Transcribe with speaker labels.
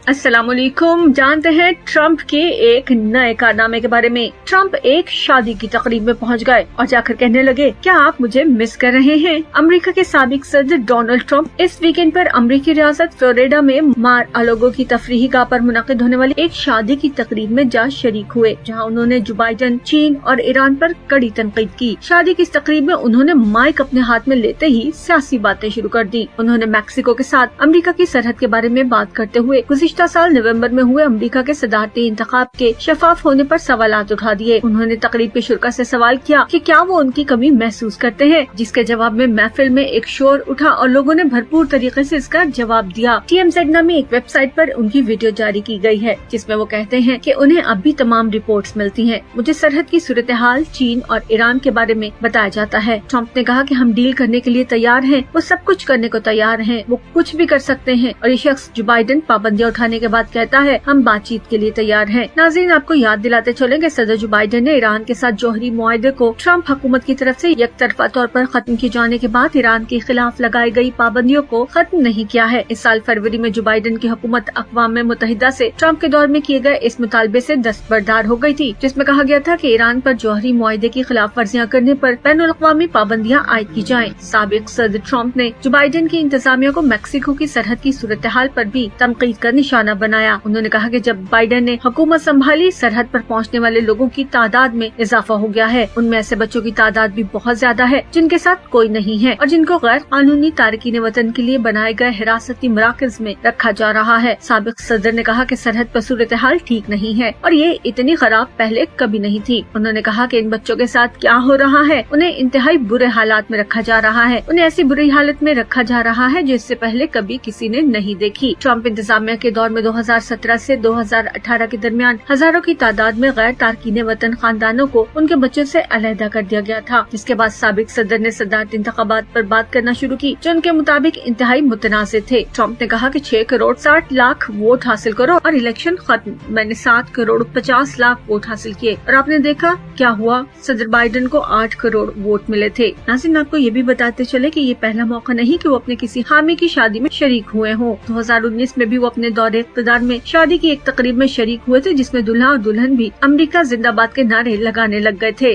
Speaker 1: अस्सलाम वालेकुम। जानते हैं ट्रंप के एक नए कारनामे के बारे में। ट्रंप एक शादी की तकरीब में पहुंच गए और जाकर कहने लगे, क्या आप मुझे मिस कर रहे हैं? अमेरिका के साबिक सदर डोनाल्ड ट्रंप इस वीकेंड पर अमेरिकी रियासत फ्लोरिडा में मार अलोगो की तफरीही गाह पर मुनक़िद होने वाली एक शादी की तकरीब में जा शरीक हुए, जहां उन्होंने जो बाइडेन, चीन और ईरान पर कड़ी तनकीद की। शादी की इस तकरीब में उन्होंने माइक अपने हाथ में लेते ही सियासी बातें शुरू कर दी। उन्होंने मैक्सिको के साथ अमेरिका की सरहद के बारे में बात करते हुए गुज़िश्ता साल नवंबर में हुए अमेरिका के सदारती इंतखाब के शफाफ होने पर सवालात उठा दिए। उन्होंने तकरीब के शुरा से सवाल किया कि क्या वो उनकी कमी महसूस करते हैं, जिसके जवाब में महफिल में एक शोर उठा और लोगों ने भरपूर तरीके से इसका जवाब दिया। TMZ नामी एक वेबसाइट पर उनकी वीडियो जारी की गई है, जिसमें वो कहते हैं कि उन्हें अब भी तमाम रिपोर्ट्स मिलती हैं। मुझे सरहद की सूरत हाल, चीन और ईरान के बारे में बताया जाता है। ट्रंप ने कहा कि हम डील करने के लिए तैयार हैं, वो सब कुछ करने को तैयार हैं, वो कुछ भी कर सकते हैं। और ये शख्स जो बाइडेन पाबंदियां उठाने के बाद कहता है, हम बातचीत के लिए तैयार हैं। नाज़रीन, आपको याद दिलाते चलें कि सदर जो बाइडेन ने ईरान के साथ जौहरी मुआहदे को ट्रंप हुकूमत की तरफ से यकतरफा तौर पर खत्म किए जाने के बाद ईरान के खिलाफ लगाई गई पाबंदियों को खत्म नहीं किया है। इस साल फरवरी में जो बाइडेन की हुकूमत अक़वाम मुत्तहिदा से ट्रंप के दौर में किए गए इस मुतालबे से दस्तबरदार हो गई थी, जिसमें कहा गया था कि ईरान पर जौहरी मुआहदे की खिलाफ वर्जियां करने पर बैनुल अक़वामी पाबंदियां आयद की जाएं। साबिक सदर ट्रंप ने जो बाइडेन की इंतजामिया को मैक्सिको की सरहद की सूरत हाल पर भी तनकीद का निशाना बनाया। उन्होंने कहा कि जब बाइडेन ने हुकूमत संभाली, सरहद पर पहुंचने वाले लोगों की तादाद में इजाफा हो गया है। उनमें ऐसे बच्चों की तादाद भी बहुत ज्यादा है जिनके साथ कोई नहीं है और जिनको गैर कानूनी तारकीन वतन के लिए बनाए गए हिरासती मराकज में रखा जा रहा है। साबिक सदर ने कहा कि सरहद पर सूरत हाल ठीक नहीं है और ये इतनी खराब पहले कभी नहीं थी। उन्होंने कहा कि इन बच्चों के साथ क्या हो रहा है, उन्हें इंतहाई बुरे हालात में रखा जा रहा है, उन्हें ऐसी बुरी हालत में रखा जा रहा है जो इससे पहले कभी किसी ने नहीं देखी। ट्रंप इंतजामिया के दौर में 2017 से 2018 के दरमियान हजारों की तादाद में गैर तारकीन वतन खानदानों को उनके बच्चों से अलहदा कर दिया गया था, जिसके बाद साबिक सदर ने सदारती इंतखाबात पर बात करना शुरू की, जो उनके मुताबिक इंतहाई मुतनाज़िर थे। ट्रंप ने कहा कि 6 करोड़ 60 लाख वोट हासिल करो और इलेक्शन खत्म। मैंने 7 करोड़ 50 लाख वोट हासिल किए और आपने देखा क्या हुआ, सदर बाइडेन को 8 करोड़ वोट मिले थे। नाज़रीन, आपको ये भी बताते चले कि ये पहला मौका नहीं कि वो अपने किसी हामी की शादी में शरीक हुए हों। 2019 में भी वो अपने दौरे इक़्तिदार में शादी की एक तकरीब में शरीक हुए थे, जिसमें दुल्हा और दुल्हन भी अमेरिका जिंदाबाद के नारे लगाने लग गए थे।